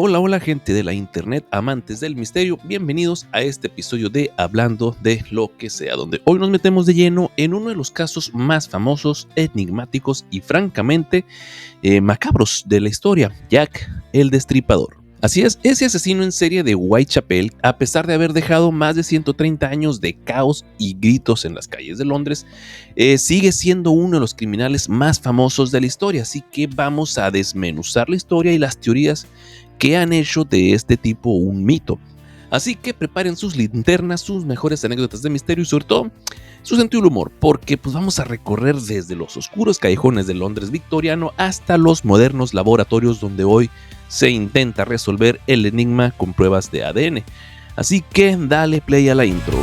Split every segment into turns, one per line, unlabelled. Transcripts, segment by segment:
Hola, hola gente de la internet, amantes del misterio, bienvenidos a este episodio de Hablando de lo que sea, donde hoy nos metemos de lleno en uno de los casos más famosos, enigmáticos y francamente macabros de la historia, Jack el Destripador. Así es, ese asesino en serie de Whitechapel, a pesar de haber dejado más de 130 años de caos y gritos en las calles de Londres, sigue siendo uno de los criminales más famosos de la historia, así que vamos a desmenuzar la historia y las teorías que han hecho de este tipo un mito. Así que preparen sus linternas, sus mejores anécdotas de misterio y sobre todo su sentido del humor, porque pues vamos a recorrer desde los oscuros callejones de Londres victoriano hasta los modernos laboratorios donde hoy se intenta resolver el enigma con pruebas de ADN. Así que dale play a la intro.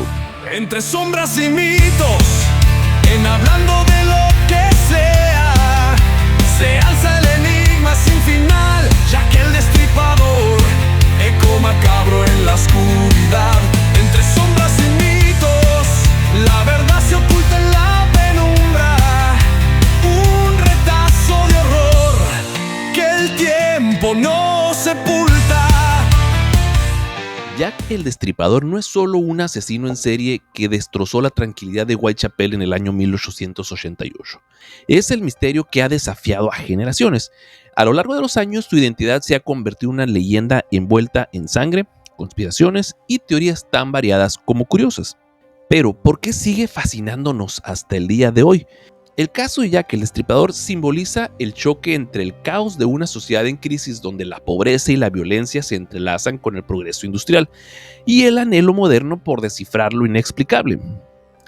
Entre sombras y mitos, en hablando de lo que sea, se alza el enigma sin final, Jack el Destripador, eco macabro en la oscuridad. Entre sombras y mitos, la verdad se oculta en la penumbra, un retazo de horror que el tiempo no sepulta.
Jack el Destripador no es solo un asesino en serie que destrozó la tranquilidad de Whitechapel en el año 1888. Es el misterio que ha desafiado a generaciones. A lo largo de los años, su identidad se ha convertido en una leyenda envuelta en sangre, conspiraciones y teorías tan variadas como curiosas. Pero, ¿por qué sigue fascinándonos hasta el día de hoy? El caso de Jack el Destripador simboliza el choque entre el caos de una sociedad en crisis donde la pobreza y la violencia se entrelazan con el progreso industrial y el anhelo moderno por descifrar lo inexplicable.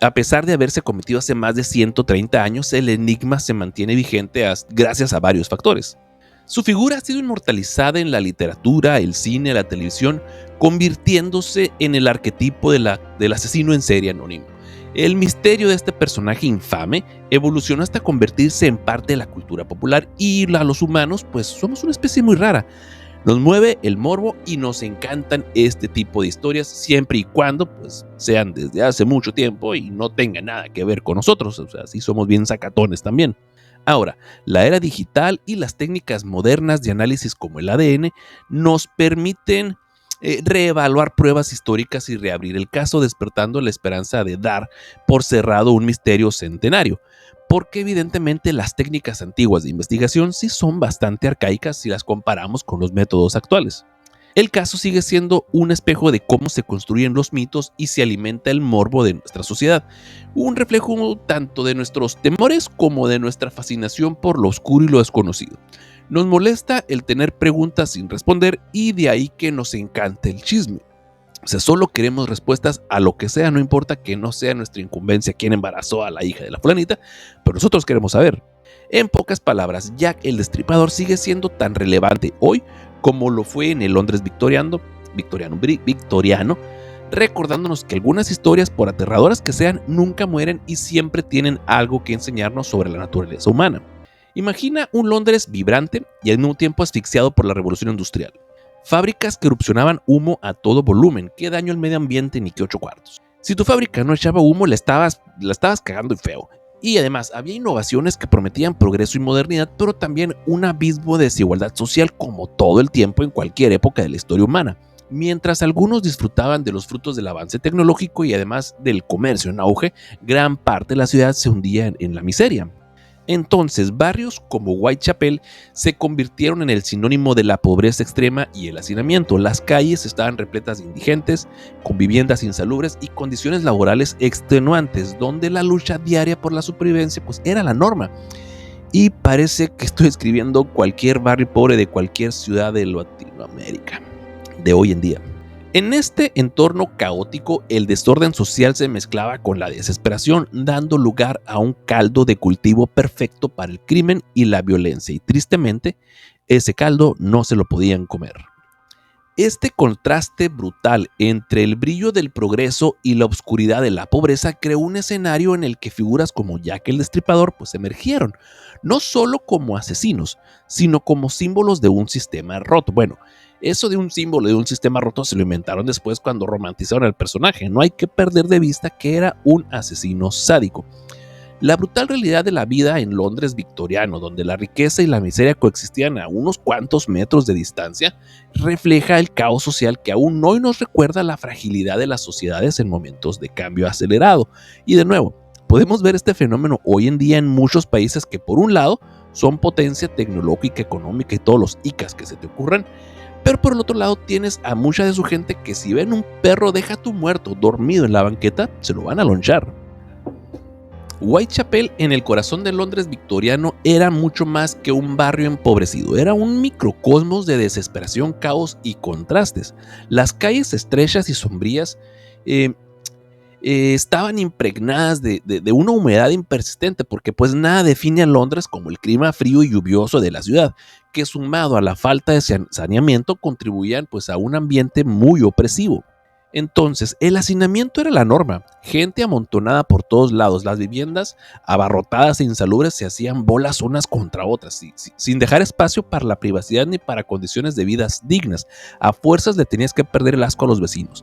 A pesar de haberse cometido hace más de 130 años, el enigma se mantiene vigente gracias a varios factores. Su figura ha sido inmortalizada en la literatura, el cine, la televisión, convirtiéndose en el arquetipo del asesino en serie anónimo. El misterio de este personaje infame evolucionó hasta convertirse en parte de la cultura popular y a los humanos pues somos una especie muy rara. Nos mueve el morbo y nos encantan este tipo de historias siempre y cuando pues sean desde hace mucho tiempo y no tengan nada que ver con nosotros, o sea, sí somos bien sacatones también. Ahora, la era digital y las técnicas modernas de análisis como el ADN nos permiten reevaluar pruebas históricas y reabrir el caso, despertando la esperanza de dar por cerrado un misterio centenario, porque evidentemente las técnicas antiguas de investigación sí son bastante arcaicas si las comparamos con los métodos actuales. El caso sigue siendo un espejo de cómo se construyen los mitos y se alimenta el morbo de nuestra sociedad, un reflejo tanto de nuestros temores como de nuestra fascinación por lo oscuro y lo desconocido. Nos molesta el tener preguntas sin responder y de ahí que nos encante el chisme. O sea, solo queremos respuestas a lo que sea, no importa que no sea nuestra incumbencia quién embarazó a la hija de la fulanita, pero nosotros queremos saber. En pocas palabras, Jack el Destripador sigue siendo tan relevante hoy como lo fue en el Londres victoriano, recordándonos que algunas historias, por aterradoras que sean, nunca mueren y siempre tienen algo que enseñarnos sobre la naturaleza humana. Imagina un Londres vibrante y al mismo tiempo asfixiado por la revolución industrial. Fábricas que erupcionaban humo a todo volumen, qué daño al medio ambiente ni qué 8 cuartos. Si tu fábrica no echaba humo, la estabas cagando y feo. Y además había innovaciones que prometían progreso y modernidad, pero también un abismo de desigualdad social como todo el tiempo en cualquier época de la historia humana. Mientras algunos disfrutaban de los frutos del avance tecnológico y además del comercio en auge, gran parte de la ciudad se hundía en la miseria. Entonces, barrios como Whitechapel se convirtieron en el sinónimo de la pobreza extrema y el hacinamiento. Las calles estaban repletas de indigentes, con viviendas insalubres y condiciones laborales extenuantes, donde la lucha diaria por la supervivencia pues, era la norma. Y parece que estoy escribiendo cualquier barrio pobre de cualquier ciudad de Latinoamérica de hoy en día. En este entorno caótico, el desorden social se mezclaba con la desesperación, dando lugar a un caldo de cultivo perfecto para el crimen y la violencia, y tristemente, ese caldo no se lo podían comer. Este contraste brutal entre el brillo del progreso y la oscuridad de la pobreza creó un escenario en el que figuras como Jack el Destripador pues emergieron, no solo como asesinos, sino como símbolos de un sistema roto. Bueno, eso de un símbolo de un sistema roto se lo inventaron después cuando romantizaron al personaje. No hay que perder de vista que era un asesino sádico. La brutal realidad de la vida en Londres victoriano, donde la riqueza y la miseria coexistían a unos cuantos metros de distancia, refleja el caos social que aún hoy nos recuerda la fragilidad de las sociedades en momentos de cambio acelerado. Y de nuevo, podemos ver este fenómeno hoy en día en muchos países que, por un lado, son potencia tecnológica, económica y todos los ICAs que se te ocurran, pero por el otro lado tienes a mucha de su gente que si ven un perro deja tu muerto dormido en la banqueta, se lo van a lonchar. Whitechapel, en el corazón de Londres victoriano, era mucho más que un barrio empobrecido, era un microcosmos de desesperación, caos y contrastes. Las calles estrechas y sombrías estaban impregnadas de una humedad impersistente, porque pues nada define a Londres como el clima frío y lluvioso de la ciudad, que sumado a la falta de saneamiento contribuían pues a un ambiente muy opresivo. Entonces, el hacinamiento era la norma, gente amontonada por todos lados, las viviendas abarrotadas e insalubres se hacían bolas unas contra otras, sin dejar espacio para la privacidad ni para condiciones de vidas dignas. A fuerzas le tenías que perder el asco a los vecinos.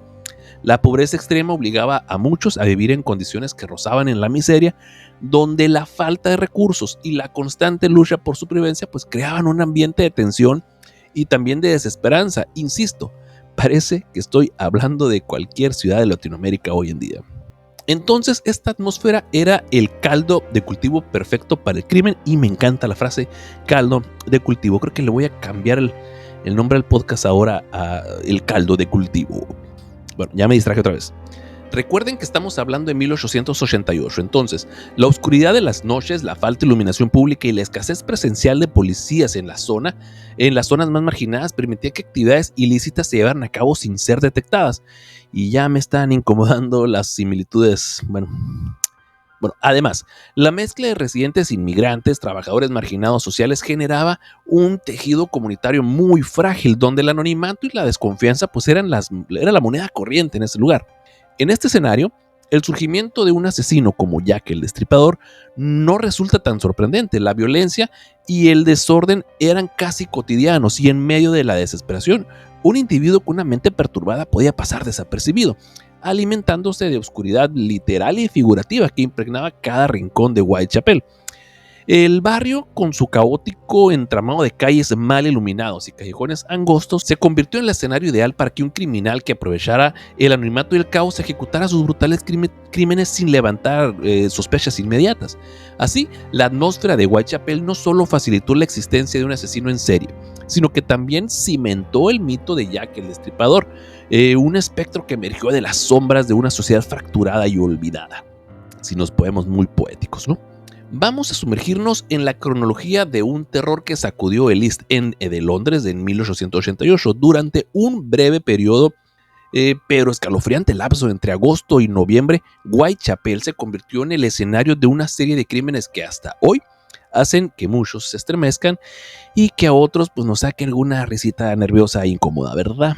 La pobreza extrema obligaba a muchos a vivir en condiciones que rozaban en la miseria, donde la falta de recursos y la constante lucha por supervivencia pues creaban un ambiente de tensión y también de desesperanza. Insisto, parece que estoy hablando de cualquier ciudad de Latinoamérica hoy en día. Entonces, esta atmósfera era el caldo de cultivo perfecto para el crimen, y me encanta la frase caldo de cultivo. Creo que le voy a cambiar el nombre al podcast ahora a el caldo de cultivo. Bueno, ya me distraje otra vez. Recuerden que estamos hablando de 1888, entonces la oscuridad de las noches, la falta de iluminación pública y la escasez presencial de policías en las zonas más marginadas permitía que actividades ilícitas se llevaran a cabo sin ser detectadas. Y ya me están incomodando las similitudes. Bueno, además, la mezcla de residentes inmigrantes, trabajadores marginados sociales generaba un tejido comunitario muy frágil, donde el anonimato y la desconfianza pues era la moneda corriente en ese lugar. En este escenario, el surgimiento de un asesino como Jack el Destripador no resulta tan sorprendente. La violencia y el desorden eran casi cotidianos, y en medio de la desesperación, un individuo con una mente perturbada podía pasar desapercibido, alimentándose de oscuridad literal y figurativa que impregnaba cada rincón de Whitechapel. El barrio, con su caótico entramado de calles mal iluminados y callejones angostos, se convirtió en el escenario ideal para que un criminal que aprovechara el anonimato y el caos ejecutara sus brutales crímenes sin levantar sospechas inmediatas. Así, la atmósfera de Whitechapel no solo facilitó la existencia de un asesino en serie, sino que también cimentó el mito de Jack el Destripador, un espectro que emergió de las sombras de una sociedad fracturada y olvidada. Si nos ponemos muy poéticos, ¿no? Vamos a sumergirnos en la cronología de un terror que sacudió el East End de Londres en 1888 durante un breve periodo, pero escalofriante lapso entre agosto y noviembre. Whitechapel se convirtió en el escenario de una serie de crímenes que hasta hoy hacen que muchos se estremezcan y que a otros pues nos saque alguna risita nerviosa e incómoda, ¿verdad?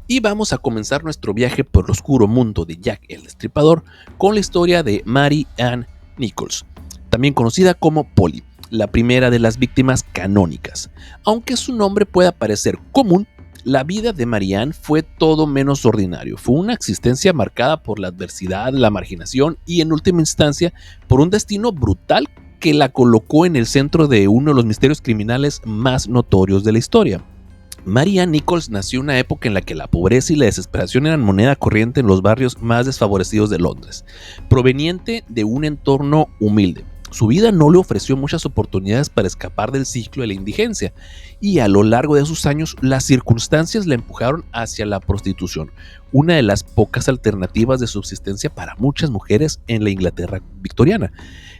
Y vamos a comenzar nuestro viaje por el oscuro mundo de Jack el Destripador con la historia de Mary Ann Nichols, también conocida como Polly, la primera de las víctimas canónicas. Aunque su nombre pueda parecer común, la vida de Mary Ann fue todo menos ordinario. Fue una existencia marcada por la adversidad, la marginación y, en última instancia, por un destino brutal que la colocó en el centro de uno de los misterios criminales más notorios de la historia. Mary Ann Nichols nació en una época en la que la pobreza y la desesperación eran moneda corriente en los barrios más desfavorecidos de Londres. Proveniente de un entorno humilde, su vida no le ofreció muchas oportunidades para escapar del ciclo de la indigencia, y a lo largo de sus años las circunstancias la empujaron hacia la prostitución, una de las pocas alternativas de subsistencia para muchas mujeres en la Inglaterra victoriana.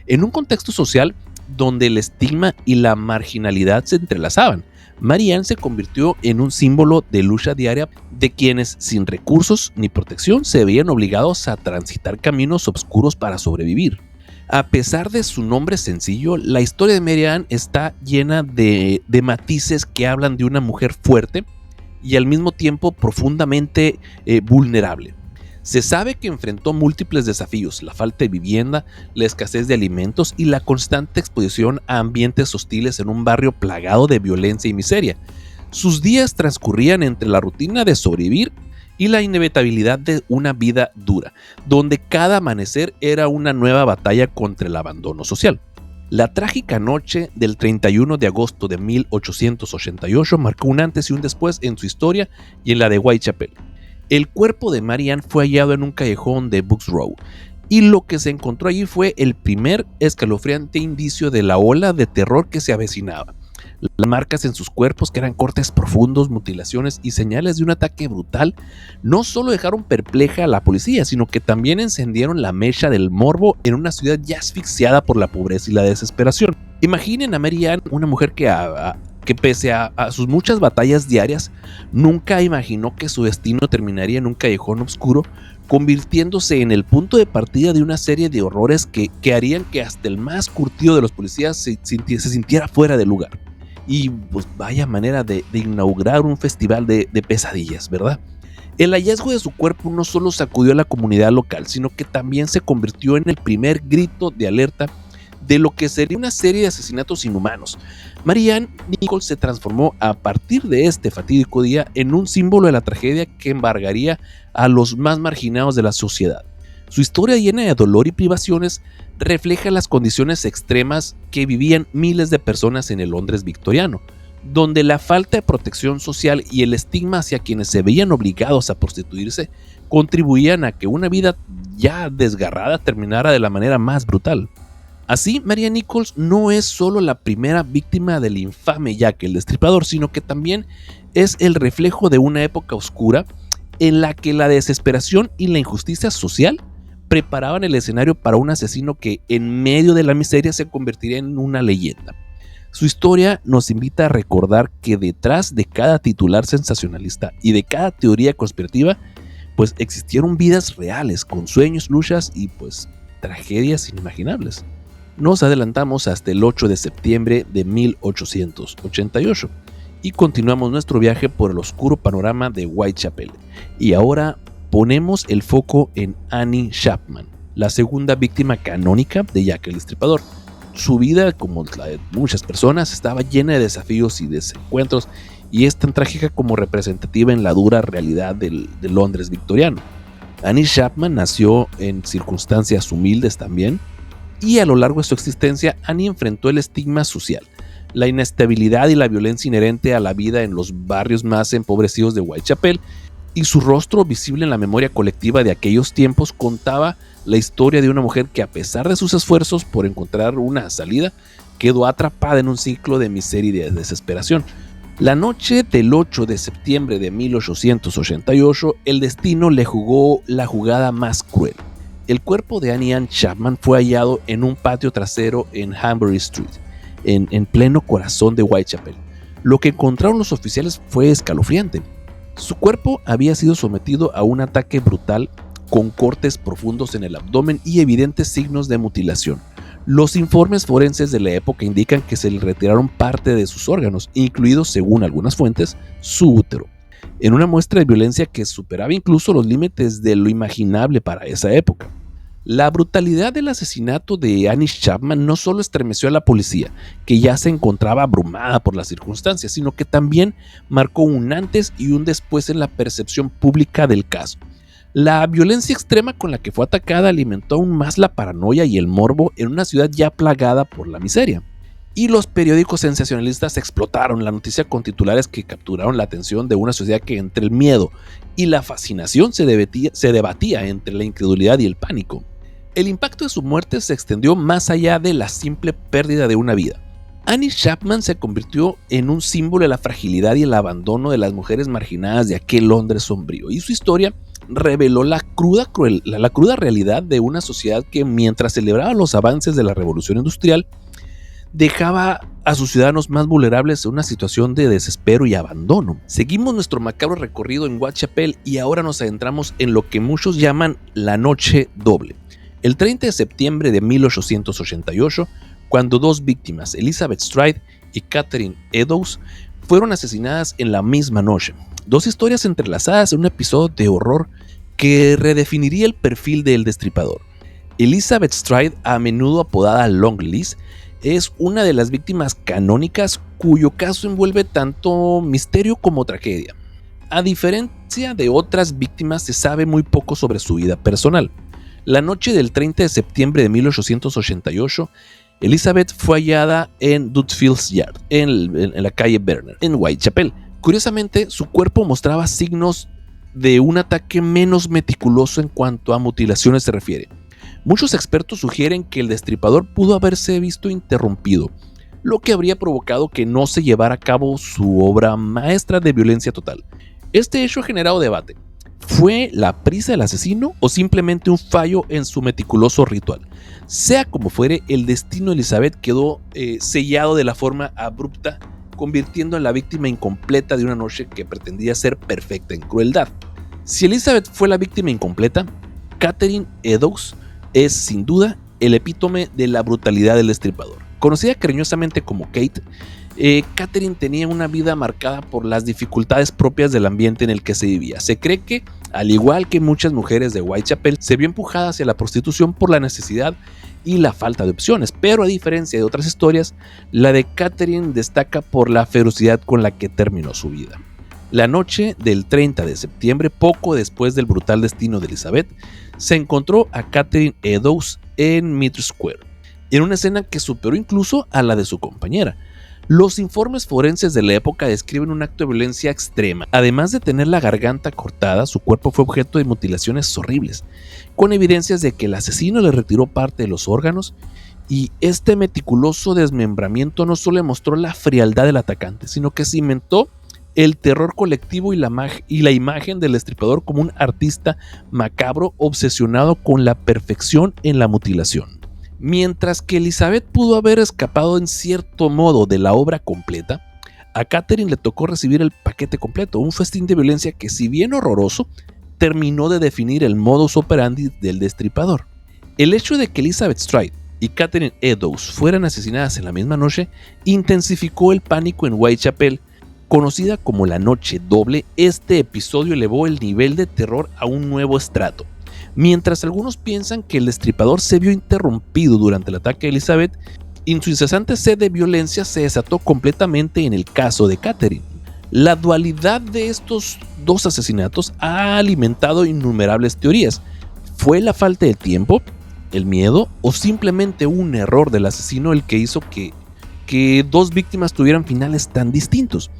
En un contexto social donde el estigma y la marginalidad se entrelazaban, Mary Ann se convirtió en un símbolo de lucha diaria de quienes, sin recursos ni protección, se veían obligados a transitar caminos oscuros para sobrevivir. A pesar de su nombre sencillo, la historia de Mary Ann está llena de matices que hablan de una mujer fuerte y al mismo tiempo profundamente vulnerable. Se sabe que enfrentó múltiples desafíos: la falta de vivienda, la escasez de alimentos y la constante exposición a ambientes hostiles en un barrio plagado de violencia y miseria. Sus días transcurrían entre la rutina de sobrevivir y la inevitabilidad de una vida dura, donde cada amanecer era una nueva batalla contra el abandono social. La trágica noche del 31 de agosto de 1888 marcó un antes y un después en su historia y en la de Whitechapel. El cuerpo de Mary Ann fue hallado en un callejón de Bucks Row, y lo que se encontró allí fue el primer escalofriante indicio de la ola de terror que se avecinaba. Las marcas en sus cuerpos, que eran cortes profundos, mutilaciones y señales de un ataque brutal, no solo dejaron perpleja a la policía, sino que también encendieron la mecha del morbo en una ciudad ya asfixiada por la pobreza y la desesperación. Imaginen a Mary Ann, una mujer que pese a sus muchas batallas diarias, nunca imaginó que su destino terminaría en un callejón oscuro, convirtiéndose en el punto de partida de una serie de horrores que harían que hasta el más curtido de los policías se sintiera fuera de lugar. Y pues vaya manera de inaugurar un festival de pesadillas, ¿verdad? El hallazgo de su cuerpo no solo sacudió a la comunidad local, sino que también se convirtió en el primer grito de alerta de lo que sería una serie de asesinatos inhumanos. Mary Ann Nichols se transformó a partir de este fatídico día en un símbolo de la tragedia que embargaría a los más marginados de la sociedad. Su historia, llena de dolor y privaciones, refleja las condiciones extremas que vivían miles de personas en el Londres victoriano, donde la falta de protección social y el estigma hacia quienes se veían obligados a prostituirse contribuían a que una vida ya desgarrada terminara de la manera más brutal. Así, Mary Ann Nichols no es solo la primera víctima del infame Jack el Destripador, sino que también es el reflejo de una época oscura en la que la desesperación y la injusticia social preparaban el escenario para un asesino que en medio de la miseria se convertiría en una leyenda. Su historia nos invita a recordar que detrás de cada titular sensacionalista y de cada teoría conspirativa, pues existieron vidas reales, con sueños, luchas y pues tragedias inimaginables. Nos adelantamos hasta el 8 de septiembre de 1888 y continuamos nuestro viaje por el oscuro panorama de Whitechapel. Y ahora ponemos el foco en Annie Chapman, la segunda víctima canónica de Jack el Destripador. Su vida, como la de muchas personas, estaba llena de desafíos y desencuentros, y es tan trágica como representativa en la dura realidad del Londres victoriano. Annie Chapman nació en circunstancias humildes también, y a lo largo de su existencia Annie enfrentó el estigma social, la inestabilidad y la violencia inherente a la vida en los barrios más empobrecidos de Whitechapel, y su rostro, visible en la memoria colectiva de aquellos tiempos, contaba la historia de una mujer que, a pesar de sus esfuerzos por encontrar una salida, quedó atrapada en un ciclo de miseria y de desesperación. La noche del 8 de septiembre de 1888, el destino le jugó la jugada más cruel. El cuerpo de Annie Ann Chapman fue hallado en un patio trasero en Hanbury Street, en pleno corazón de Whitechapel. Lo que encontraron los oficiales fue escalofriante. Su cuerpo había sido sometido a un ataque brutal con cortes profundos en el abdomen y evidentes signos de mutilación. Los informes forenses de la época indican que se le retiraron parte de sus órganos, incluidos, según algunas fuentes, su útero, en una muestra de violencia que superaba incluso los límites de lo imaginable para esa época. La brutalidad del asesinato de Annie Chapman no solo estremeció a la policía, que ya se encontraba abrumada por las circunstancias, sino que también marcó un antes y un después en la percepción pública del caso. La violencia extrema con la que fue atacada alimentó aún más la paranoia y el morbo en una ciudad ya plagada por la miseria. Y los periódicos sensacionalistas explotaron la noticia con titulares que capturaron la atención de una sociedad que, entre el miedo y la fascinación, se debatía entre la incredulidad y el pánico. El impacto de su muerte se extendió más allá de la simple pérdida de una vida. Annie Chapman se convirtió en un símbolo de la fragilidad y el abandono de las mujeres marginadas de aquel Londres sombrío, y su historia reveló la cruda realidad de una sociedad que, mientras celebraba los avances de la revolución industrial, dejaba a sus ciudadanos más vulnerables en una situación de desespero y abandono. Seguimos nuestro macabro recorrido en Whitechapel y ahora nos adentramos en lo que muchos llaman la noche doble. El 30 de septiembre de 1888, cuando dos víctimas, Elizabeth Stride y Catherine Eddowes, fueron asesinadas en la misma noche. Dos historias entrelazadas en un episodio de horror que redefiniría el perfil del destripador. Elizabeth Stride, a menudo apodada Long Liz, es una de las víctimas canónicas cuyo caso envuelve tanto misterio como tragedia. A diferencia de otras víctimas, se sabe muy poco sobre su vida personal. La noche del 30 de septiembre de 1888, Elizabeth fue hallada en Dutfield's Yard, en la calle Berner, en Whitechapel. Curiosamente, su cuerpo mostraba signos de un ataque menos meticuloso en cuanto a mutilaciones se refiere. Muchos expertos sugieren que el destripador pudo haberse visto interrumpido, lo que habría provocado que no se llevara a cabo su obra maestra de violencia total. Este hecho ha generado debate. ¿Fue la prisa del asesino o simplemente un fallo en su meticuloso ritual? Sea como fuere, el destino de Elizabeth quedó sellado de la forma abrupta, convirtiendo en la víctima incompleta de una noche que pretendía ser perfecta en crueldad. Si Elizabeth fue la víctima incompleta, Catherine Eddowes es sin duda el epítome de la brutalidad del destripador. Conocida cariñosamente como Kate, Catherine tenía una vida marcada por las dificultades propias del ambiente en el que se vivía. Se cree que, al igual que muchas mujeres de Whitechapel, se vio empujada hacia la prostitución por la necesidad y la falta de opciones, pero a diferencia de otras historias, la de Catherine destaca por la ferocidad con la que terminó su vida. La noche del 30 de septiembre, poco después del brutal destino de Elizabeth, se encontró a Catherine Eddowes en Mitre Square, en una escena que superó incluso a la de su compañera. Los informes forenses de la época describen un acto de violencia extrema. Además de tener la garganta cortada, su cuerpo fue objeto de mutilaciones horribles, con evidencias de que el asesino le retiró parte de los órganos, y este meticuloso desmembramiento no solo mostró la frialdad del atacante, sino que cimentó el terror colectivo y la imagen del destripador como un artista macabro obsesionado con la perfección en la mutilación. Mientras que Elizabeth pudo haber escapado en cierto modo de la obra completa, a Catherine le tocó recibir el paquete completo, un festín de violencia que, si bien horroroso, terminó de definir el modus operandi del destripador. El hecho de que Elizabeth Stride y Catherine Eddowes fueran asesinadas en la misma noche intensificó el pánico en Whitechapel. Conocida como la Noche Doble, este episodio elevó el nivel de terror a un nuevo estrato. Mientras algunos piensan que el destripador se vio interrumpido durante el ataque a Elizabeth, y su incesante sed de violencia se desató completamente en el caso de Catherine. La dualidad de estos dos asesinatos ha alimentado innumerables teorías. ¿Fue la falta de tiempo, el miedo o simplemente un error del asesino el que hizo que dos víctimas tuvieran finales tan distintos?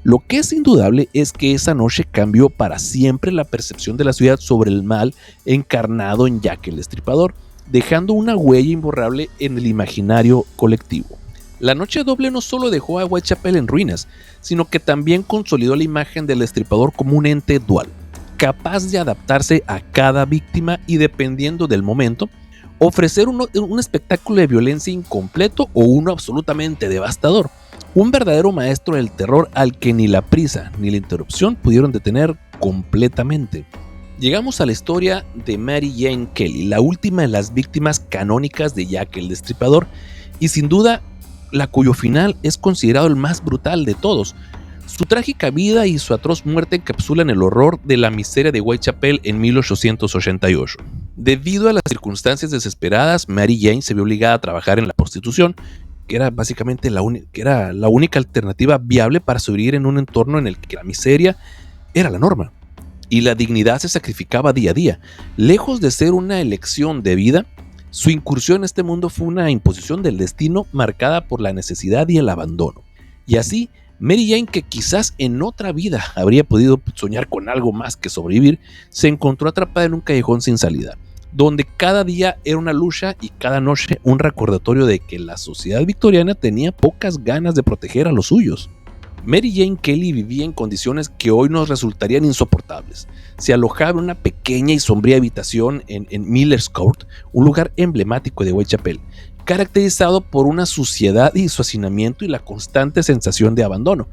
Lo que es indudable es que esa noche cambió para siempre la percepción de la ciudad sobre el mal encarnado en Jack el Destripador, dejando una huella imborrable en el imaginario colectivo. La Noche Doble no solo dejó a Whitechapel en ruinas, sino que también consolidó la imagen del Destripador como un ente dual, capaz de adaptarse a cada víctima y, dependiendo del momento, ofrecer un espectáculo de violencia incompleto o uno absolutamente devastador. Un verdadero maestro del terror al que ni la prisa ni la interrupción pudieron detener completamente. Llegamos a la historia de Mary Jane Kelly, la última de las víctimas canónicas de Jack el Destripador, y sin duda la cuyo final es considerado el más brutal de todos. Su trágica vida y su atroz muerte encapsulan el horror de la miseria de Whitechapel en 1888. Debido a las circunstancias desesperadas, Mary Jane se vio obligada a trabajar en la prostitución, que era básicamente la única alternativa viable para sobrevivir en un entorno en el que la miseria era la norma y la dignidad se sacrificaba día a día. Lejos de ser una elección de vida, su incursión en este mundo fue una imposición del destino marcada por la necesidad y el abandono. Y así, Mary Jane, que quizás en otra vida habría podido soñar con algo más que sobrevivir, se encontró atrapada en un callejón sin salida, donde cada día era una lucha y cada noche un recordatorio de que la sociedad victoriana tenía pocas ganas de proteger a los suyos. Mary Jane Kelly vivía en condiciones que hoy nos resultarían insoportables. Se alojaba en una pequeña y sombría habitación en Miller's Court, un lugar emblemático de Whitechapel, caracterizado por una suciedad y su hacinamiento y la constante sensación de abandono.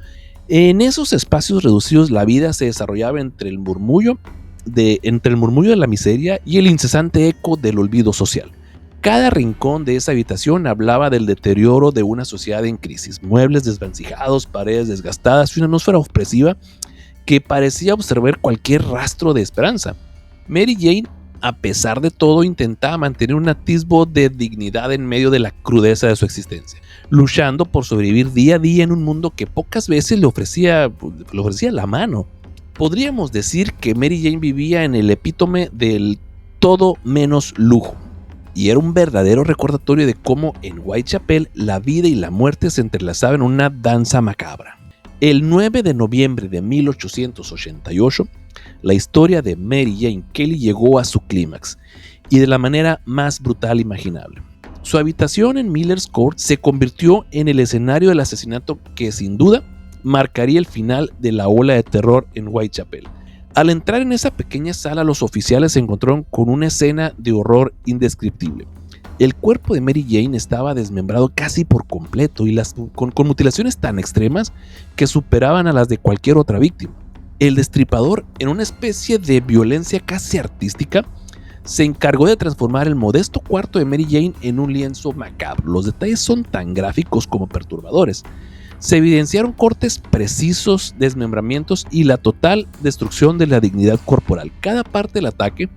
En esos espacios reducidos la vida se desarrollaba entre el murmullo de la miseria y el incesante eco del olvido social. Cada rincón de esa habitación hablaba del deterioro de una sociedad en crisis: muebles desvencijados, paredes desgastadas y una atmósfera opresiva que parecía observar cualquier rastro de esperanza. Mary Jane, a pesar de todo, intentaba mantener un atisbo de dignidad en medio de la crudeza de su existencia, luchando por sobrevivir día a día en un mundo que pocas veces le ofrecía la mano. Podríamos decir que Mary Jane vivía en el epítome del todo menos lujo, y era un verdadero recordatorio de cómo en Whitechapel la vida y la muerte se entrelazaban en una danza macabra. El 9 de noviembre de 1888, la historia de Mary Jane Kelly llegó a su clímax, y de la manera más brutal imaginable. Su habitación en Miller's Court se convirtió en el escenario del asesinato que sin duda marcaría el final de la ola de terror en Whitechapel. Al entrar en esa pequeña sala, los oficiales se encontraron con una escena de horror indescriptible. El cuerpo de Mary Jane estaba desmembrado casi por completo y con mutilaciones tan extremas que superaban a las de cualquier otra víctima. El destripador, en una especie de violencia casi artística, se encargó de transformar el modesto cuarto de Mary Jane en un lienzo macabro. Los detalles son tan gráficos como perturbadores. Se evidenciaron cortes precisos, desmembramientos y la total destrucción de la dignidad corporal. Cada parte del ataque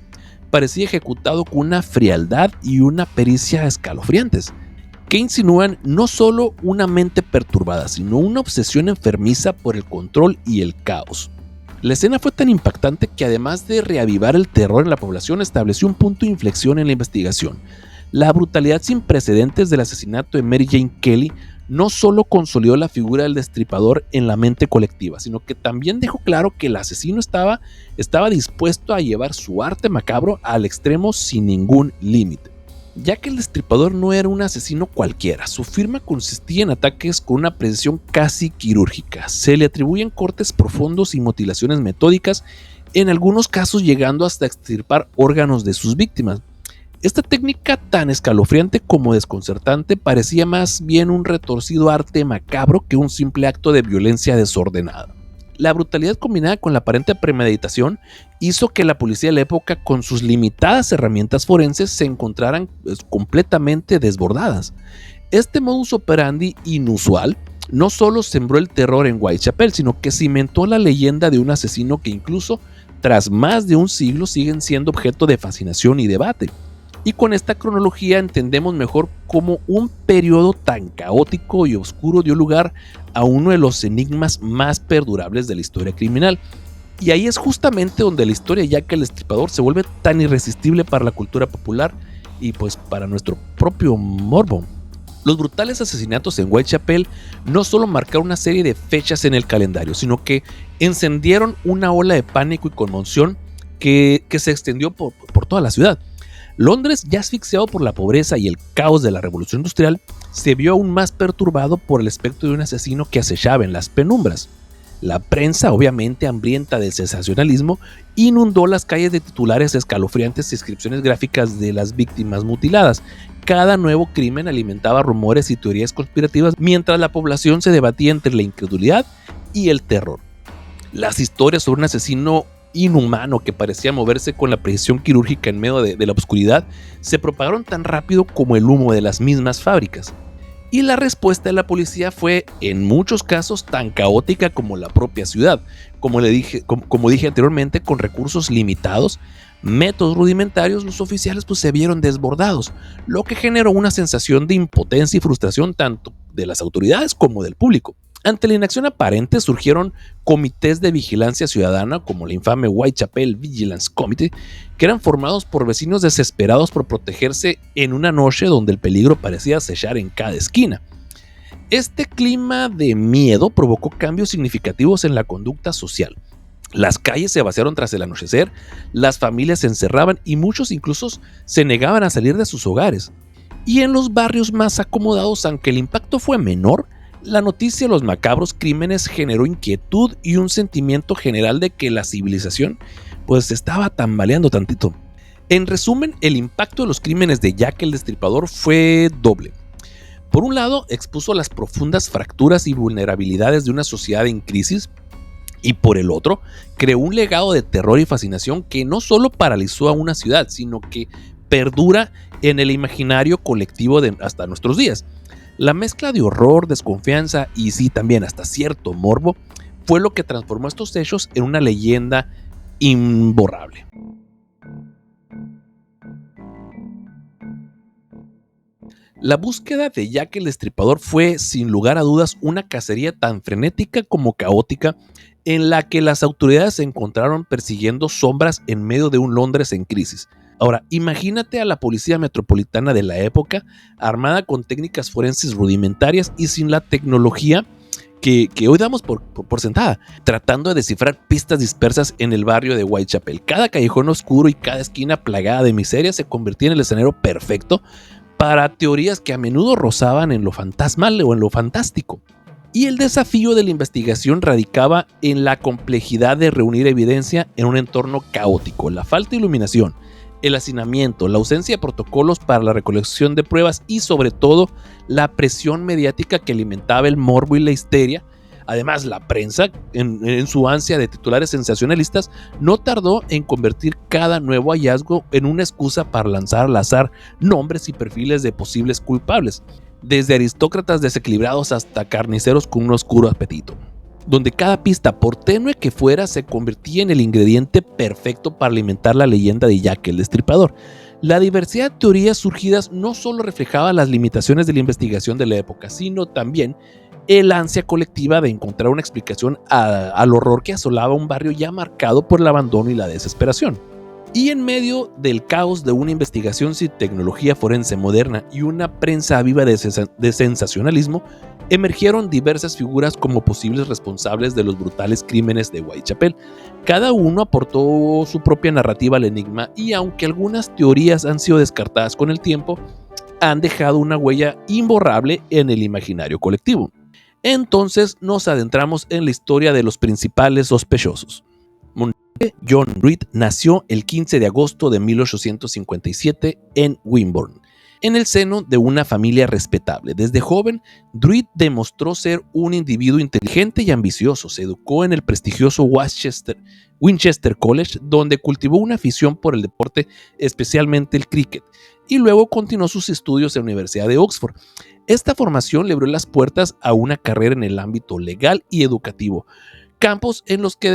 parecía ejecutado con una frialdad y una pericia escalofriantes, que insinúan no solo una mente perturbada, sino una obsesión enfermiza por el control y el caos. La escena fue tan impactante que, además de reavivar el terror en la población, estableció un punto de inflexión en la investigación. La brutalidad sin precedentes del asesinato de Mary Jane Kelly no solo consolidó la figura del destripador en la mente colectiva, sino que también dejó claro que el asesino estaba dispuesto a llevar su arte macabro al extremo sin ningún límite. Ya que el destripador no era un asesino cualquiera, su firma consistía en ataques con una precisión casi quirúrgica. Se le atribuyen cortes profundos y mutilaciones metódicas, en algunos casos llegando hasta extirpar órganos de sus víctimas. Esta técnica, tan escalofriante como desconcertante, parecía más bien un retorcido arte macabro que un simple acto de violencia desordenada. La brutalidad, combinada con la aparente premeditación, hizo que la policía de la época, con sus limitadas herramientas forenses, se encontraran completamente desbordadas. Este modus operandi inusual no solo sembró el terror en Whitechapel, sino que cimentó la leyenda de un asesino que incluso tras más de un siglo siguen siendo objeto de fascinación y debate. Y con esta cronología entendemos mejor cómo un periodo tan caótico y oscuro dio lugar a uno de los enigmas más perdurables de la historia criminal. Y ahí es justamente donde la historia de Jack el Destripador se vuelve tan irresistible para la cultura popular y pues para nuestro propio morbo. Los brutales asesinatos en Whitechapel no solo marcaron una serie de fechas en el calendario, sino que encendieron una ola de pánico y conmoción que se extendió por toda la ciudad. Londres, ya asfixiado por la pobreza y el caos de la revolución industrial, se vio aún más perturbado por el aspecto de un asesino que acechaba en las penumbras. La prensa, obviamente hambrienta del sensacionalismo, inundó las calles de titulares escalofriantes y descripciones gráficas de las víctimas mutiladas. Cada nuevo crimen alimentaba rumores y teorías conspirativas, mientras la población se debatía entre la incredulidad y el terror. Las historias sobre un asesino inhumano que parecía moverse con la precisión quirúrgica en medio de la oscuridad se propagaron tan rápido como el humo de las mismas fábricas. Y la respuesta de la policía fue, en muchos casos, tan caótica como la propia ciudad. Como dije anteriormente, con recursos limitados, métodos rudimentarios, los oficiales se vieron desbordados, lo que generó una sensación de impotencia y frustración tanto de las autoridades como del público. Ante la inacción aparente surgieron comités de vigilancia ciudadana como la infame Whitechapel Vigilance Committee, que eran formados por vecinos desesperados por protegerse en una noche donde el peligro parecía acechar en cada esquina. Este clima de miedo provocó cambios significativos en la conducta social. Las calles se vaciaron tras el anochecer, las familias se encerraban y muchos incluso se negaban a salir de sus hogares. Y en los barrios más acomodados, aunque el impacto fue menor, la noticia de los macabros crímenes generó inquietud y un sentimiento general de que la civilización estaba tambaleando tantito. En resumen, el impacto de los crímenes de Jack el Destripador fue doble. Por un lado, expuso las profundas fracturas y vulnerabilidades de una sociedad en crisis, y por el otro, creó un legado de terror y fascinación que no solo paralizó a una ciudad, sino que perdura en el imaginario colectivo hasta nuestros días. La mezcla de horror, desconfianza y sí también hasta cierto morbo fue lo que transformó estos hechos en una leyenda imborrable. La búsqueda de Jack el Destripador fue, sin lugar a dudas, una cacería tan frenética como caótica, en la que las autoridades se encontraron persiguiendo sombras en medio de un Londres en crisis. Ahora, imagínate a la policía metropolitana de la época, armada con técnicas forenses rudimentarias y sin la tecnología que hoy damos por sentada, tratando de descifrar pistas dispersas en el barrio de Whitechapel. Cada callejón oscuro y cada esquina plagada de miseria se convertía en el escenario perfecto para teorías que a menudo rozaban en lo fantasmal o en lo fantástico. Y el desafío de la investigación radicaba en la complejidad de reunir evidencia en un entorno caótico, la falta de iluminación, el hacinamiento, la ausencia de protocolos para la recolección de pruebas y sobre todo la presión mediática que alimentaba el morbo y la histeria. Además, la prensa, en su ansia de titulares sensacionalistas, no tardó en convertir cada nuevo hallazgo en una excusa para lanzar al azar nombres y perfiles de posibles culpables, desde aristócratas desequilibrados hasta carniceros con un oscuro apetito, donde cada pista, por tenue que fuera, se convertía en el ingrediente perfecto para alimentar la leyenda de Jack el Destripador. La diversidad de teorías surgidas no solo reflejaba las limitaciones de la investigación de la época, sino también el ansia colectiva de encontrar una explicación al horror que asolaba un barrio ya marcado por el abandono y la desesperación. Y en medio del caos de una investigación sin tecnología forense moderna y una prensa viva de sensacionalismo, emergieron diversas figuras como posibles responsables de los brutales crímenes de Whitechapel. Cada uno aportó su propia narrativa al enigma y aunque algunas teorías han sido descartadas con el tiempo, han dejado una huella imborrable en el imaginario colectivo. Entonces nos adentramos en la historia de los principales sospechosos. John Druitt nació el 15 de agosto de 1857 en Wimborne, en el seno de una familia respetable. Desde joven, Druitt demostró ser un individuo inteligente y ambicioso. Se educó en el prestigioso Winchester College, donde cultivó una afición por el deporte, especialmente el cricket, y luego continuó sus estudios en la Universidad de Oxford. Esta formación le abrió las puertas a una carrera en el ámbito legal y educativo, campos en los que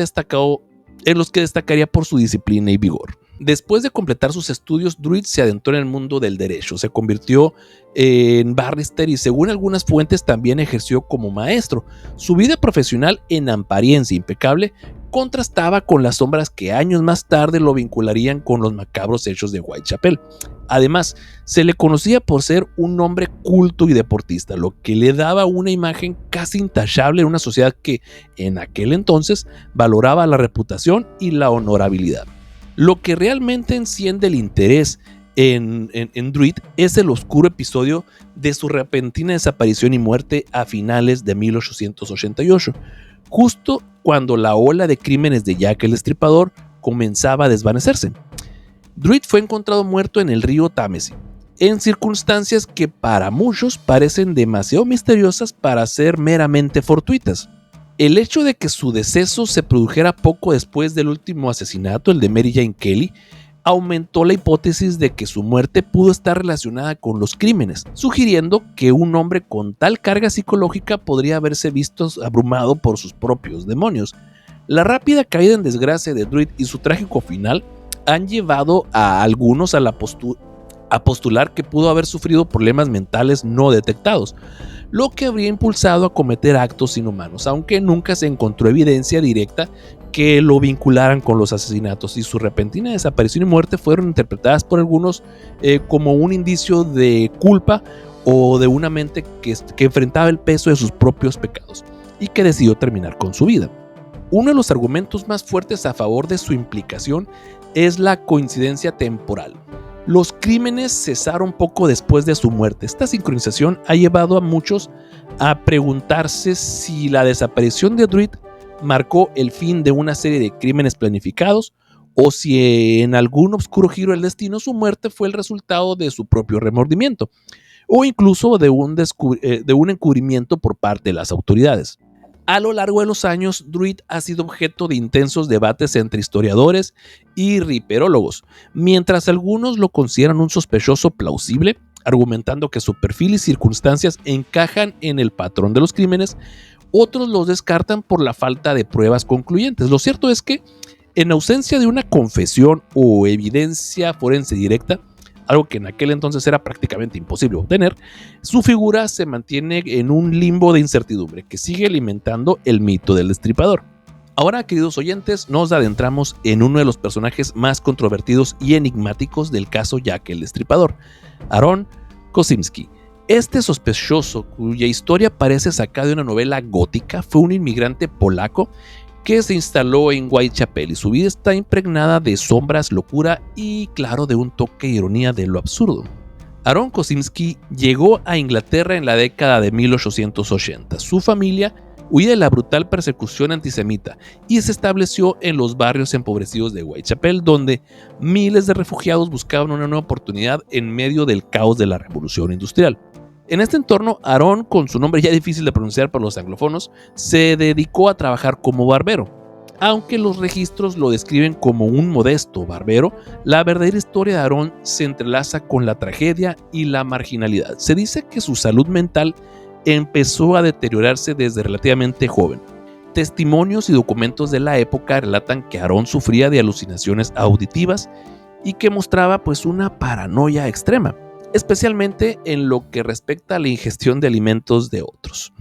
destacaría por su disciplina y vigor. Después de completar sus estudios, Druitt se adentró en el mundo del derecho, se convirtió en barrister y según algunas fuentes también ejerció como maestro. Su vida profesional, en apariencia impecable, contrastaba con las sombras que años más tarde lo vincularían con los macabros hechos de Whitechapel. Además, se le conocía por ser un hombre culto y deportista, lo que le daba una imagen casi intachable en una sociedad que, en aquel entonces, valoraba la reputación y la honorabilidad. Lo que realmente enciende el interés en Druitt es el oscuro episodio de su repentina desaparición y muerte a finales de 1888, justo cuando la ola de crímenes de Jack el Destripador comenzaba a desvanecerse. Druitt fue encontrado muerto en el río Támesis, en circunstancias que para muchos parecen demasiado misteriosas para ser meramente fortuitas. El hecho de que su deceso se produjera poco después del último asesinato, el de Mary Jane Kelly, aumentó la hipótesis de que su muerte pudo estar relacionada con los crímenes, sugiriendo que un hombre con tal carga psicológica podría haberse visto abrumado por sus propios demonios. La rápida caída en desgracia de Druitt y su trágico final han llevado a algunos a postular que pudo haber sufrido problemas mentales no detectados, lo que habría impulsado a cometer actos inhumanos, aunque nunca se encontró evidencia directa que lo vincularan con los asesinatos, y su repentina desaparición y muerte fueron interpretadas por algunos como un indicio de culpa o de una mente que enfrentaba el peso de sus propios pecados y que decidió terminar con su vida. Uno de los argumentos más fuertes a favor de su implicación es la coincidencia temporal. Los crímenes cesaron poco después de su muerte. Esta sincronización ha llevado a muchos a preguntarse si la desaparición de Druitt marcó el fin de una serie de crímenes planificados o si en algún oscuro giro del destino su muerte fue el resultado de su propio remordimiento o incluso de un encubrimiento por parte de las autoridades. A lo largo de los años, Druitt ha sido objeto de intensos debates entre historiadores y riperólogos, mientras algunos lo consideran un sospechoso plausible, argumentando que su perfil y circunstancias encajan en el patrón de los crímenes, otros los descartan por la falta de pruebas concluyentes. Lo cierto es que, en ausencia de una confesión o evidencia forense directa, algo que en aquel entonces era prácticamente imposible obtener, su figura se mantiene en un limbo de incertidumbre que sigue alimentando el mito del destripador. Ahora, queridos oyentes, nos adentramos en uno de los personajes más controvertidos y enigmáticos del caso Jack el Destripador, Aaron Kosminski. Este sospechoso, cuya historia parece sacada de una novela gótica, fue un inmigrante polaco que se instaló en Whitechapel y su vida está impregnada de sombras, locura y, claro, de un toque de ironía de lo absurdo. Aaron Kosminski llegó a Inglaterra en la década de 1880. Su familia huía de la brutal persecución antisemita y se estableció en los barrios empobrecidos de Whitechapel, donde miles de refugiados buscaban una nueva oportunidad en medio del caos de la revolución industrial. En este entorno, Aaron, con su nombre ya difícil de pronunciar para los anglófonos, se dedicó a trabajar como barbero. Aunque los registros lo describen como un modesto barbero, la verdadera historia de Aaron se entrelaza con la tragedia y la marginalidad. Se dice que su salud mental empezó a deteriorarse desde relativamente joven. Testimonios y documentos de la época relatan que Aaron sufría de alucinaciones auditivas y que mostraba una paranoia extrema, especialmente en lo que respecta a la ingestión de alimentos de otros.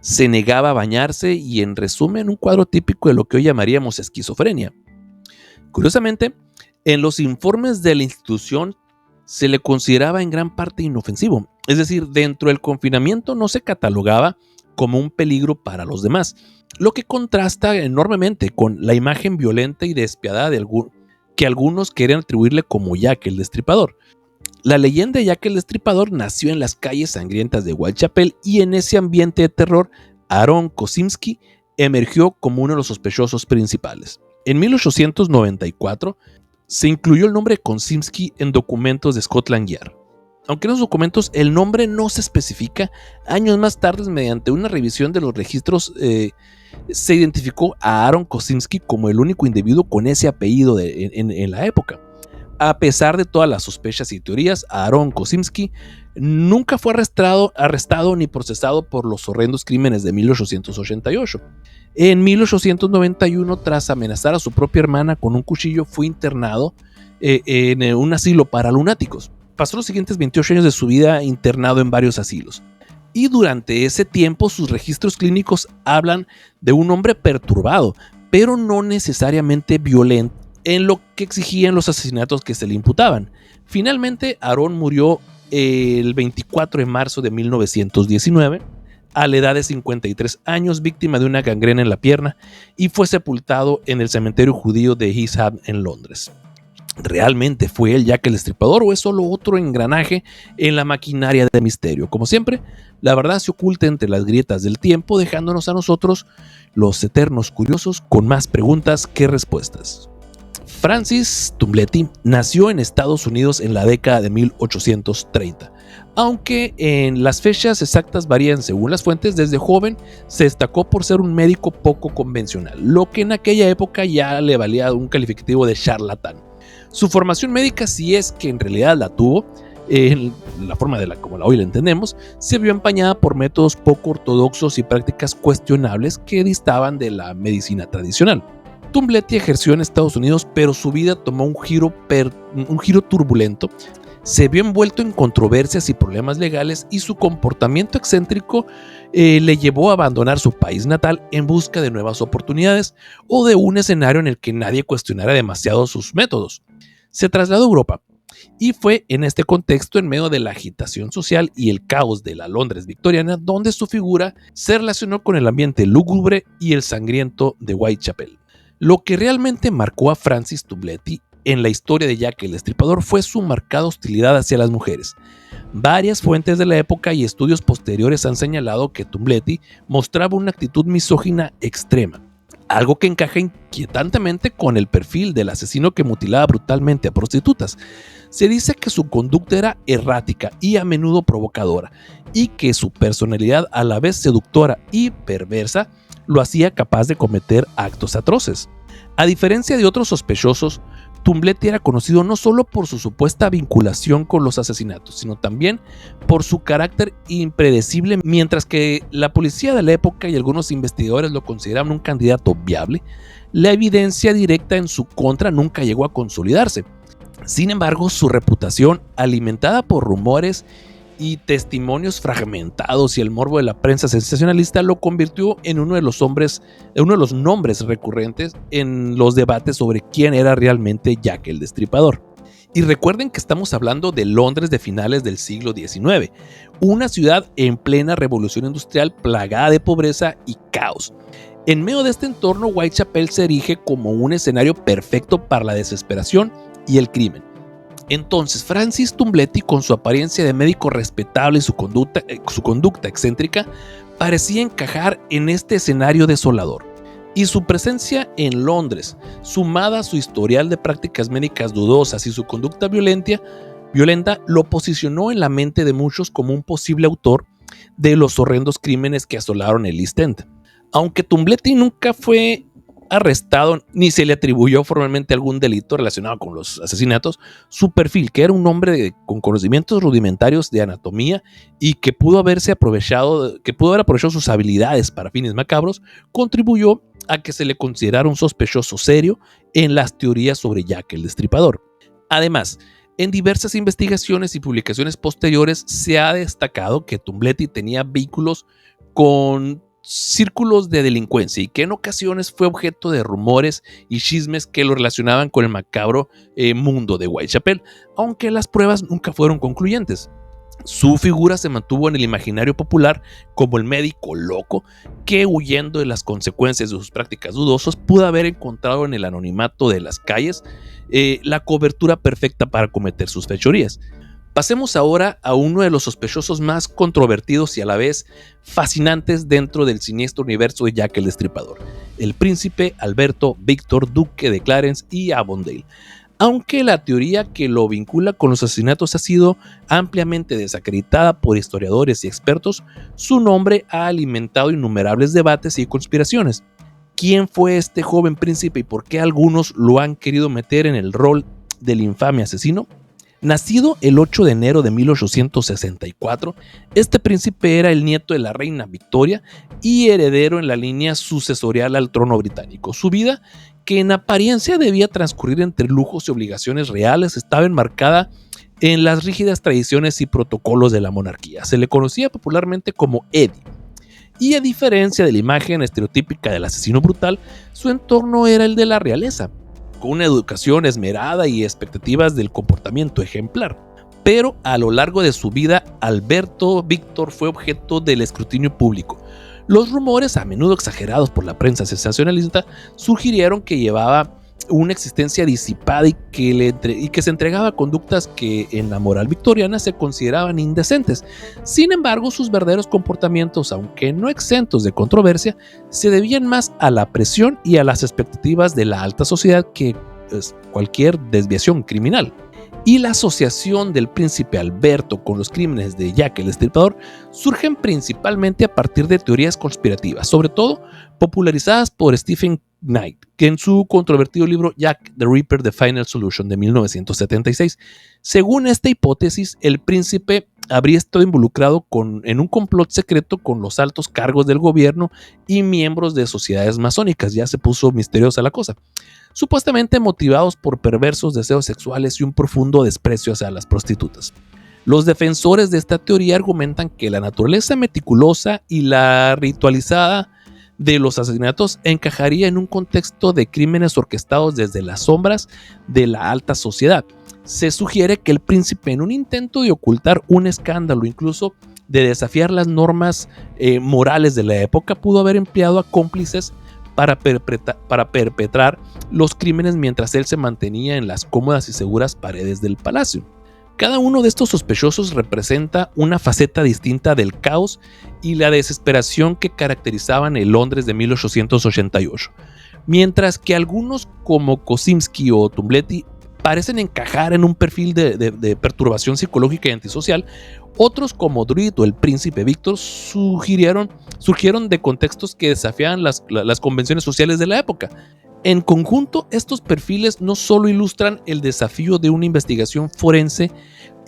Se negaba a bañarse y, en resumen, un cuadro típico de lo que hoy llamaríamos esquizofrenia. Curiosamente, en los informes de la institución se le consideraba en gran parte inofensivo, es decir, dentro del confinamiento no se catalogaba como un peligro para los demás, lo que contrasta enormemente con la imagen violenta y despiadada que algunos querían atribuirle como Jack el Destripador. La leyenda de Jack el Destripador nació en las calles sangrientas de Whitechapel y en ese ambiente de terror, Aaron Kosminski emergió como uno de los sospechosos principales. En 1894 se incluyó el nombre Kosminski en documentos de Scotland Yard. Aunque en los documentos el nombre no se especifica, años más tarde, mediante una revisión de los registros, se identificó a Aaron Kosminski como el único individuo con ese apellido en la época. A pesar de todas las sospechas y teorías, Aaron Kosminski nunca fue arrestado ni procesado por los horrendos crímenes de 1888. En 1891, tras amenazar a su propia hermana con un cuchillo, fue internado en un asilo para lunáticos. Pasó los siguientes 28 años de su vida internado en varios asilos. Y durante ese tiempo sus registros clínicos hablan de un hombre perturbado, pero no necesariamente violento, en lo que exigían los asesinatos que se le imputaban. Finalmente, Aaron murió el 24 de marzo de 1919 a la edad de 53 años, víctima de una gangrena en la pierna, y fue sepultado en el cementerio judío de East Ham en Londres. ¿Realmente fue él Jack el Destripador o es solo otro engranaje en la maquinaria del misterio? Como siempre, la verdad se oculta entre las grietas del tiempo, dejándonos a nosotros, los eternos curiosos, con más preguntas que respuestas. Francis Tumbletti nació en Estados Unidos en la década de 1830. Aunque en las fechas exactas varían según las fuentes, desde joven se destacó por ser un médico poco convencional, lo que en aquella época ya le valía un calificativo de charlatán. Su formación médica, si es que en realidad la tuvo, en la forma como hoy la entendemos, se vio empañada por métodos poco ortodoxos y prácticas cuestionables que distaban de la medicina tradicional. Tumbletti ejerció en Estados Unidos, pero su vida tomó un giro turbulento. Se vio envuelto en controversias y problemas legales y su comportamiento excéntrico le llevó a abandonar su país natal en busca de nuevas oportunidades o de un escenario en el que nadie cuestionara demasiado sus métodos. Se trasladó a Europa y fue en este contexto, en medio de la agitación social y el caos de la Londres victoriana, donde su figura se relacionó con el ambiente lúgubre y el sangriento de Whitechapel. Lo que realmente marcó a Francis Tumbletti en la historia de Jack el Destripador fue su marcada hostilidad hacia las mujeres. Varias fuentes de la época y estudios posteriores han señalado que Tumbletti mostraba una actitud misógina extrema, algo que encaja inquietantemente con el perfil del asesino que mutilaba brutalmente a prostitutas. Se dice que su conducta era errática y a menudo provocadora, y que su personalidad, a la vez seductora y perversa, lo hacía capaz de cometer actos atroces. A diferencia de otros sospechosos, Tumbletti era conocido no solo por su supuesta vinculación con los asesinatos, sino también por su carácter impredecible. Mientras que la policía de la época y algunos investigadores lo consideraban un candidato viable, la evidencia directa en su contra nunca llegó a consolidarse. Sin embargo, su reputación, alimentada por rumores y testimonios fragmentados y el morbo de la prensa sensacionalista lo convirtió en uno de los nombres recurrentes en los debates sobre quién era realmente Jack el Destripador. Y recuerden que estamos hablando de Londres de finales del siglo XIX, una ciudad en plena revolución industrial plagada de pobreza y caos. En medio de este entorno, Whitechapel se erige como un escenario perfecto para la desesperación y el crimen. Entonces, Francis Tumbletti, con su apariencia de médico respetable y su conducta excéntrica, parecía encajar en este escenario desolador. Y su presencia en Londres, sumada a su historial de prácticas médicas dudosas y su conducta violenta, lo posicionó en la mente de muchos como un posible autor de los horrendos crímenes que asolaron el East End. Aunque Tumbletti nunca fue arrestado ni se le atribuyó formalmente algún delito relacionado con los asesinatos, su perfil, que era un hombre con conocimientos rudimentarios de anatomía y que pudo haber aprovechado sus habilidades para fines macabros, contribuyó a que se le considerara un sospechoso serio en las teorías sobre Jack el Destripador. Además, en diversas investigaciones y publicaciones posteriores se ha destacado que Tumbletti tenía vínculos con círculos de delincuencia y que en ocasiones fue objeto de rumores y chismes que lo relacionaban con el macabro mundo de Whitechapel, aunque las pruebas nunca fueron concluyentes. Su figura se mantuvo en el imaginario popular como el médico loco que, huyendo de las consecuencias de sus prácticas dudosas, pudo haber encontrado en el anonimato de las calles la cobertura perfecta para cometer sus fechorías. Pasemos ahora a uno de los sospechosos más controvertidos y a la vez fascinantes dentro del siniestro universo de Jack el Destripador, el príncipe Alberto Víctor, duque de Clarence y Avondale. Aunque la teoría que lo vincula con los asesinatos ha sido ampliamente desacreditada por historiadores y expertos, su nombre ha alimentado innumerables debates y conspiraciones. ¿Quién fue este joven príncipe y por qué algunos lo han querido meter en el rol del infame asesino? Nacido el 8 de enero de 1864, este príncipe era el nieto de la reina Victoria y heredero en la línea sucesorial al trono británico. Su vida, que en apariencia debía transcurrir entre lujos y obligaciones reales, estaba enmarcada en las rígidas tradiciones y protocolos de la monarquía. Se le conocía popularmente como Eddie. Y a diferencia de la imagen estereotípica del asesino brutal, su entorno era el de la realeza, con una educación esmerada y expectativas del comportamiento ejemplar. Pero a lo largo de su vida, Alberto Víctor fue objeto del escrutinio público. Los rumores, a menudo exagerados por la prensa sensacionalista, sugirieron que llevaba una existencia disipada y que se entregaba a conductas que en la moral victoriana se consideraban indecentes. Sin embargo, sus verdaderos comportamientos, aunque no exentos de controversia, se debían más a la presión y a las expectativas de la alta sociedad que cualquier desviación criminal. Y la asociación del príncipe Alberto con los crímenes de Jack el Destripador surgen principalmente a partir de teorías conspirativas, sobre todo popularizadas por Stephen Knight, que en su controvertido libro Jack the Ripper: The Final Solution de 1976. Según esta hipótesis, el príncipe habría estado involucrado en un complot secreto con los altos cargos del gobierno y miembros de sociedades masónicas. Ya se puso misteriosa la cosa, supuestamente motivados por perversos deseos sexuales y un profundo desprecio hacia las prostitutas. Los defensores de esta teoría argumentan que la naturaleza meticulosa y la ritualizada de los asesinatos encajaría en un contexto de crímenes orquestados desde las sombras de la alta sociedad. Se sugiere que el príncipe, en un intento de ocultar un escándalo, incluso de desafiar las normas morales de la época, pudo haber empleado a cómplices para perpetrar los crímenes mientras él se mantenía en las cómodas y seguras paredes del palacio. Cada uno de estos sospechosos representa una faceta distinta del caos y la desesperación que caracterizaban el Londres de 1888, mientras que algunos como Kosinski o Tumbletti parecen encajar en un perfil de perturbación psicológica y antisocial. Otros como Druid o el príncipe Víctor surgieron de contextos que desafiaban las convenciones sociales de la época. En conjunto, estos perfiles no solo ilustran el desafío de una investigación forense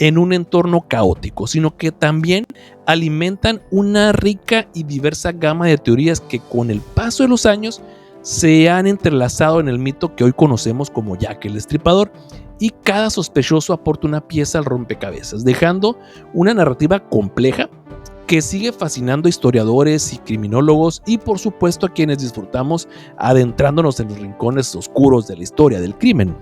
en un entorno caótico, sino que también alimentan una rica y diversa gama de teorías que con el paso de los años se han entrelazado en el mito que hoy conocemos como Jack el Destripador y cada sospechoso aporta una pieza al rompecabezas, dejando una narrativa compleja que sigue fascinando a historiadores y criminólogos y por supuesto a quienes disfrutamos adentrándonos en los rincones oscuros de la historia del crimen.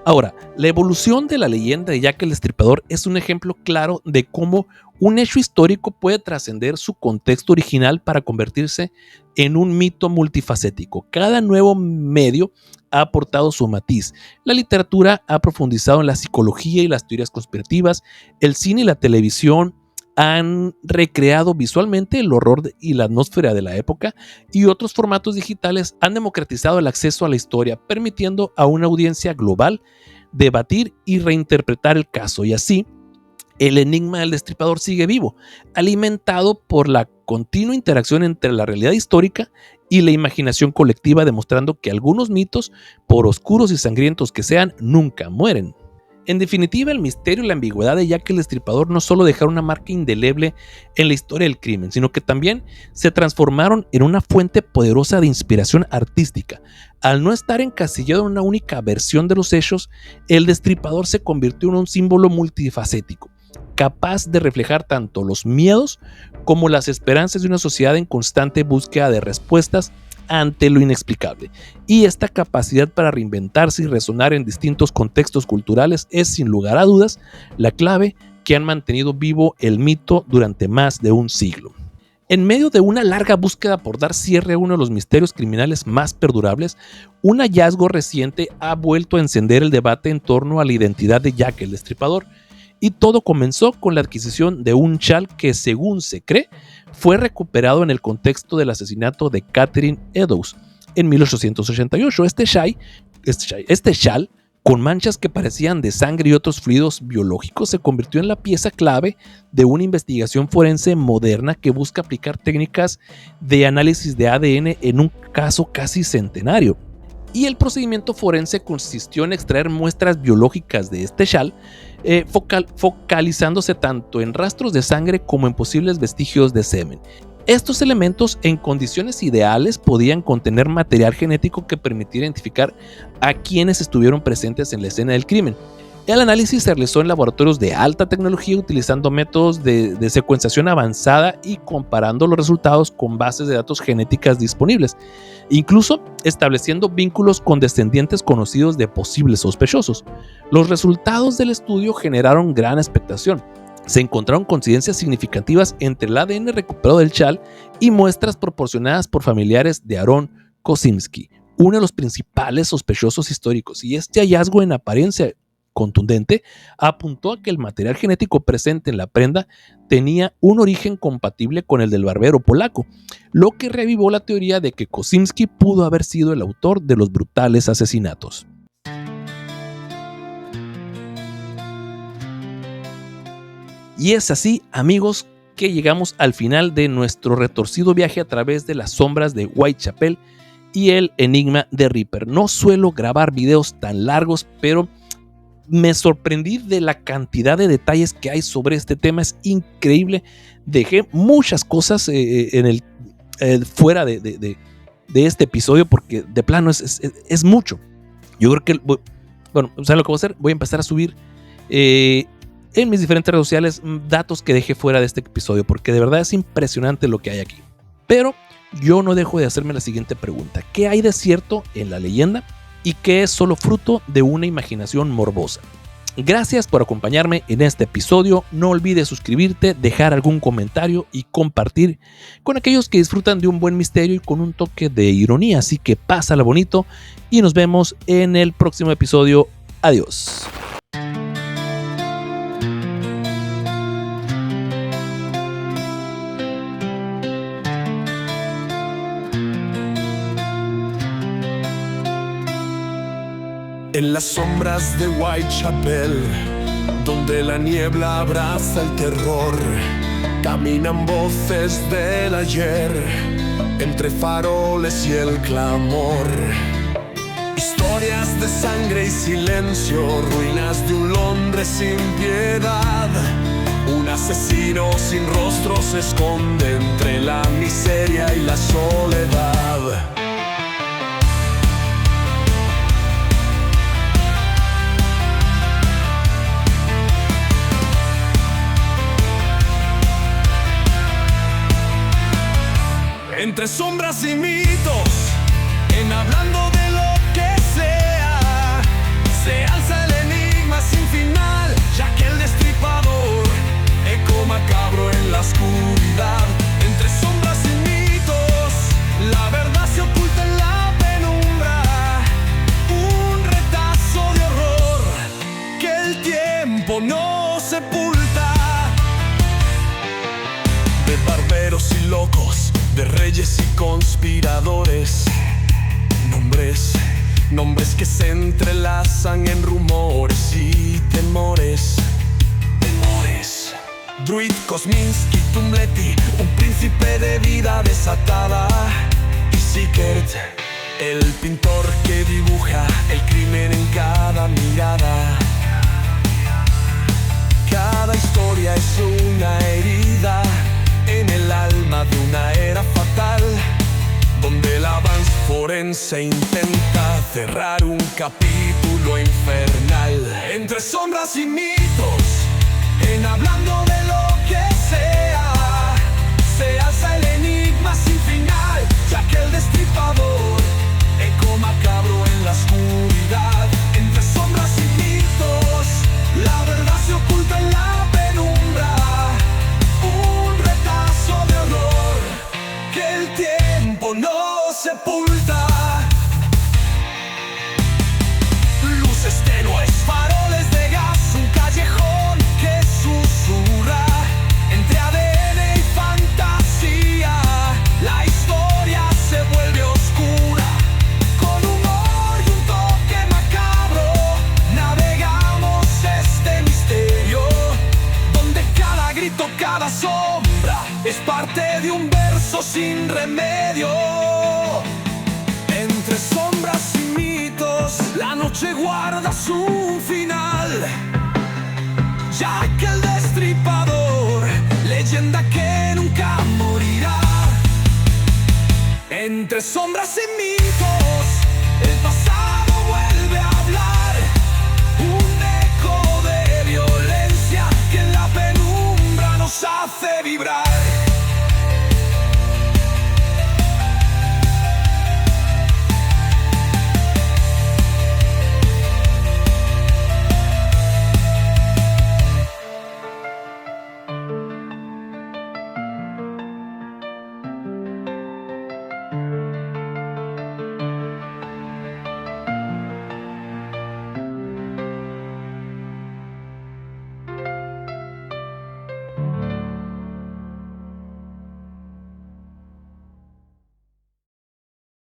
Ahora, la evolución de la leyenda de Jack el Destripador es un ejemplo claro de cómo un hecho histórico puede trascender su contexto original para convertirse en un mito multifacético. Cada nuevo medio ha aportado su matiz. La literatura ha profundizado en la psicología y las teorías conspirativas, el cine y la televisión han recreado visualmente el horror y la atmósfera de la época, y otros formatos digitales han democratizado el acceso a la historia, permitiendo a una audiencia global debatir y reinterpretar el caso. Y así, el enigma del Destripador sigue vivo, alimentado por la continua interacción entre la realidad histórica y la imaginación colectiva, demostrando que algunos mitos, por oscuros y sangrientos que sean, nunca mueren. En definitiva, el misterio y la ambigüedad de Jack el Destripador no solo dejaron una marca indeleble en la historia del crimen, sino que también se transformaron en una fuente poderosa de inspiración artística. Al no estar encasillado en una única versión de los hechos, el Destripador se convirtió en un símbolo multifacético, capaz de reflejar tanto los miedos como las esperanzas de una sociedad en constante búsqueda de respuestas ante lo inexplicable. Y esta capacidad para reinventarse y resonar en distintos contextos culturales es, sin lugar a dudas, la clave que han mantenido vivo el mito durante más de un siglo. En medio de una larga búsqueda por dar cierre a uno de los misterios criminales más perdurables, un hallazgo reciente ha vuelto a encender el debate en torno a la identidad de Jack el Destripador. Y todo comenzó con la adquisición de un chal que, según se cree, fue recuperado en el contexto del asesinato de Catherine Eddowes en 1888. Este chal, con manchas que parecían de sangre y otros fluidos biológicos, se convirtió en la pieza clave de una investigación forense moderna que busca aplicar técnicas de análisis de ADN en un caso casi centenario. Y el procedimiento forense consistió en extraer muestras biológicas de este chal, focalizándose tanto en rastros de sangre como en posibles vestigios de semen. Estos elementos, en condiciones ideales, podían contener material genético que permitiera identificar a quienes estuvieron presentes en la escena del crimen. El análisis se realizó en laboratorios de alta tecnología utilizando métodos de secuenciación avanzada y comparando los resultados con bases de datos genéticas disponibles, incluso estableciendo vínculos con descendientes conocidos de posibles sospechosos. Los resultados del estudio generaron gran expectación. Se encontraron coincidencias significativas entre el ADN recuperado del chal y muestras proporcionadas por familiares de Aaron Kosimski, uno de los principales sospechosos históricos, y este hallazgo, en apariencia contundente, apuntó a que el material genético presente en la prenda tenía un origen compatible con el del barbero polaco, lo que revivó la teoría de que Kosimski pudo haber sido el autor de los brutales asesinatos. Y es así, amigos, que llegamos al final de nuestro retorcido viaje a través de las sombras de Whitechapel y el enigma de Ripper. No suelo grabar videos tan largos, pero me sorprendí de la cantidad de detalles que hay sobre este tema. Es increíble. Dejé muchas cosas fuera de este episodio porque de plano es mucho. Yo creo que, bueno, ¿saben lo que voy a hacer? Voy a empezar a subir en mis diferentes redes sociales datos que dejé fuera de este episodio, porque de verdad es impresionante lo que hay aquí. Pero yo no dejo de hacerme la siguiente pregunta: ¿qué hay de cierto en la leyenda y qué es solo fruto de una imaginación morbosa? Gracias por acompañarme en este episodio. No olvides suscribirte, dejar algún comentario y compartir con aquellos que disfrutan de un buen misterio y con un toque de ironía. Así que pásala bonito y nos vemos en el próximo episodio. Adiós.
En las sombras de Whitechapel, donde la niebla abraza el terror, caminan voces del ayer, entre faroles y el clamor. Historias de sangre y silencio, ruinas de un Londres sin piedad. Un asesino sin rostro se esconde entre la miseria y la soledad. sombras y mitos, en hablando de lo que sea, se alza el enigma sin final, ya que el destripador eco macabro en la oscuridad. Entre sombras y mitos, la verdad se oculta en la penumbra, un retazo de horror que el tiempo no sepulta. De barberos y locos, de reyes y conspiradores, nombres que se entrelazan en rumores y temores. Druid, Kosminski, Tumleti, un príncipe de vida desatada, y Sickert, el pintor que dibuja el crimen en cada mirada. Cada historia es una herida en el alma de una era fatal, donde el avance forense intenta cerrar un capítulo infernal. Entre sombras y mitos, en hablando de lo que sea, se alza el enigma sin final, ya que el destripador eco macabro en la oscuridad. Entre sombras y mitos, la verdad se oculta en la penumbra, un retazo de horror que el tiempo no sepulta. Luces tenues, faroles de gas, un callejón que susurra entre ADN y fantasía. La historia se vuelve oscura, con humor y un toque macabro. Navegamos este misterio, donde cada grito, cada sombra es parte de un verso sin remedio. Entre sombras y mitos, la noche guarda su final, ya que el destripador, leyenda que nunca morirá. Entre sombras y mitos, el pasado